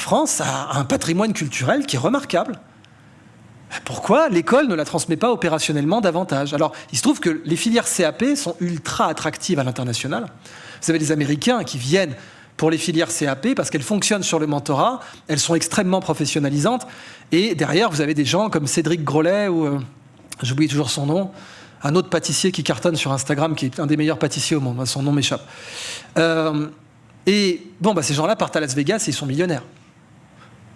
France a un patrimoine culturel qui est remarquable. Pourquoi l'école ne la transmet pas opérationnellement davantage? Alors, il se trouve que les filières CAP sont ultra attractives à l'international. Vous avez des Américains qui viennent pour les filières CAP parce qu'elles fonctionnent sur le mentorat, elles sont extrêmement professionnalisantes. Et derrière, vous avez des gens comme Cédric Grolet ou, j'oublie toujours son nom, un autre pâtissier qui cartonne sur Instagram, qui est un des meilleurs pâtissiers au monde. Son nom m'échappe. Et bon, ces gens-là partent à Las Vegas et ils sont millionnaires.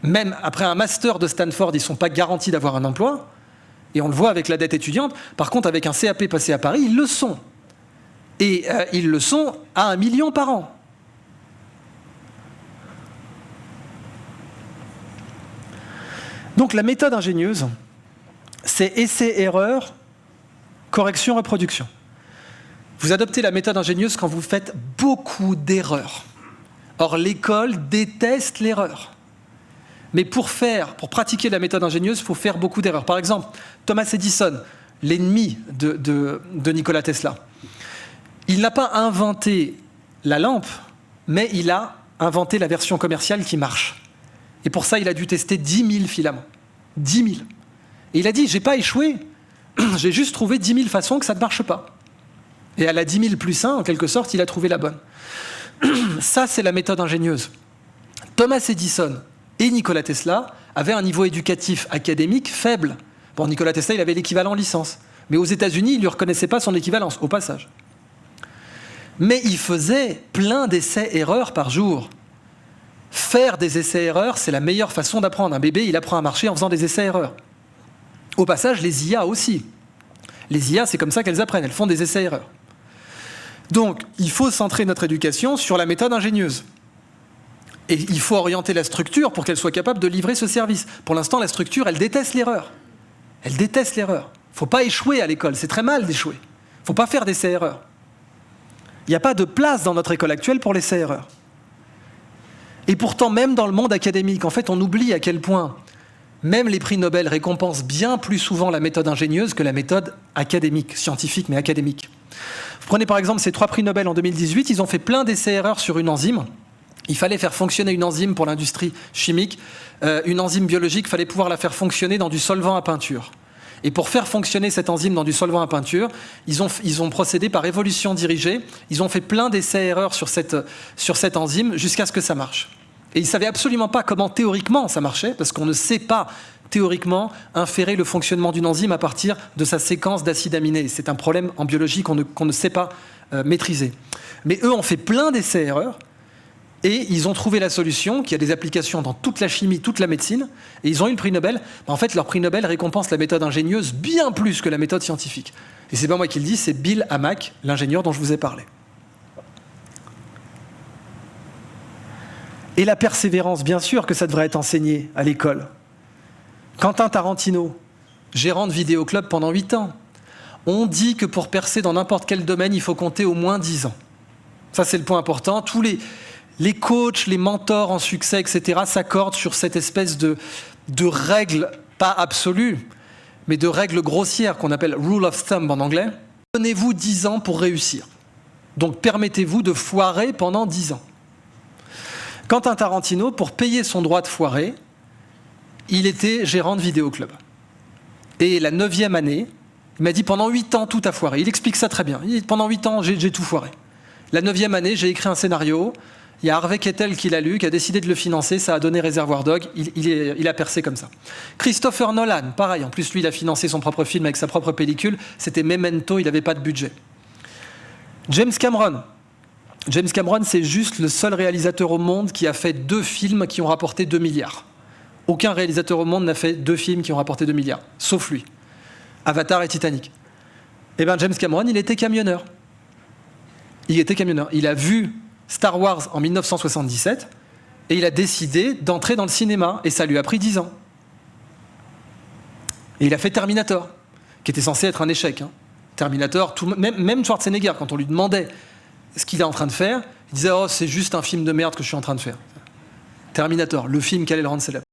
Même après un master de Stanford, ils ne sont pas garantis d'avoir un emploi. Et on le voit avec la dette étudiante. Par contre, avec un CAP passé à Paris, ils le sont. Et ils le sont à 1 million par an. Donc la méthode ingénieuse, c'est essai-erreur, correction-reproduction. Vous adoptez la méthode ingénieuse quand vous faites beaucoup d'erreurs. Or, l'école déteste l'erreur. Mais pour pratiquer la méthode ingénieuse, il faut faire beaucoup d'erreurs. Par exemple, Thomas Edison, l'ennemi de Nikola Tesla, il n'a pas inventé la lampe, mais il a inventé la version commerciale qui marche. Et pour ça, il a dû tester 10 000 filaments. 10 000. Et il a dit, j'ai pas échoué, j'ai juste trouvé 10 000 façons que ça ne marche pas. Et à la 10 000 plus 1, en quelque sorte, il a trouvé la bonne. Ça, c'est la méthode ingénieuse. Thomas Edison et Nikola Tesla avaient un niveau éducatif académique faible. Bon, Nikola Tesla, il avait l'équivalent licence. Mais aux États-Unis, ils ne lui reconnaissaient pas son équivalence, au passage. Mais il faisait plein d'essais-erreurs par jour. Faire des essais-erreurs, c'est la meilleure façon d'apprendre. Un bébé, il apprend à marcher en faisant des essais-erreurs. Au passage, les IA aussi. Les IA, c'est comme ça qu'elles apprennent, elles font des essais-erreurs. Donc, il faut centrer notre éducation sur la méthode ingénieuse. Et il faut orienter la structure pour qu'elle soit capable de livrer ce service. Pour l'instant, la structure, elle déteste l'erreur. Elle déteste l'erreur. Il ne faut pas échouer à l'école, c'est très mal d'échouer. Il ne faut pas faire d'essais-erreurs. Il n'y a pas de place dans notre école actuelle pour l'essai-erreur. Et pourtant, même dans le monde académique, en fait, on oublie à quel point même les prix Nobel récompensent bien plus souvent la méthode ingénieuse que la méthode académique, scientifique, mais académique. Vous prenez par exemple ces 3 prix Nobel en 2018, ils ont fait plein d'essais-erreurs sur une enzyme. Il fallait faire fonctionner une enzyme pour l'industrie chimique. Une enzyme biologique, il fallait pouvoir la faire fonctionner dans du solvant à peinture. Et pour faire fonctionner cette enzyme dans du solvant à peinture, ils ont procédé par évolution dirigée. Ils ont fait plein d'essais-erreurs sur cette enzyme jusqu'à ce que ça marche. Et ils ne savaient absolument pas comment théoriquement ça marchait, parce qu'on ne sait pas théoriquement inférer le fonctionnement d'une enzyme à partir de sa séquence d'acides aminés. C'est un problème en biologie qu'on ne sait pas maîtriser. Mais eux ont fait plein d'essais-erreurs, et ils ont trouvé la solution, qui a des applications dans toute la chimie, toute la médecine, et ils ont eu le prix Nobel. En fait, leur prix Nobel récompense la méthode ingénieuse bien plus que la méthode scientifique. Et c'est pas moi qui le dis, c'est Bill Hamack, l'ingénieur dont je vous ai parlé. Et la persévérance, bien sûr que ça devrait être enseigné à l'école. Quentin Tarantino, gérant de vidéoclub pendant 8 ans. On dit que pour percer dans n'importe quel domaine, il faut compter au moins 10 ans. Ça, c'est le point important. Tous les coachs, les mentors en succès, etc., s'accordent sur cette espèce de règle, pas absolue, mais de règle grossière qu'on appelle rule of thumb en anglais. Donnez-vous 10 ans pour réussir. Donc permettez-vous de foirer pendant 10 ans. Quentin Tarantino, pour payer son droit de foirer, il était gérant de vidéoclub. Et la 9e année, il m'a dit pendant 8 ans tout a foiré. Il explique ça très bien. Il dit, pendant 8 ans, j'ai tout foiré. La 9e année, j'ai écrit un scénario. Il y a Harvey Keitel qui l'a lu, qui a décidé de le financer. Ça a donné Reservoir Dogs. Il a percé comme ça. Christopher Nolan, pareil. En plus, lui, il a financé son propre film avec sa propre pellicule. C'était Memento, il n'avait pas de budget. James Cameron, c'est juste le seul réalisateur au monde qui a fait 2 films qui ont rapporté 2 milliards. Aucun réalisateur au monde n'a fait 2 films qui ont rapporté 2 milliards, sauf lui. Avatar et Titanic. Eh bien, James Cameron, il était camionneur. Il a vu Star Wars en 1977 et il a décidé d'entrer dans le cinéma et ça lui a pris 10 ans. Et il a fait Terminator, qui était censé être un échec. Terminator, même Schwarzenegger, quand on lui demandait ce qu'il est en train de faire, il disait « Oh, c'est juste un film de merde que je suis en train de faire. » Terminator, le film qui allait le rendre célèbre.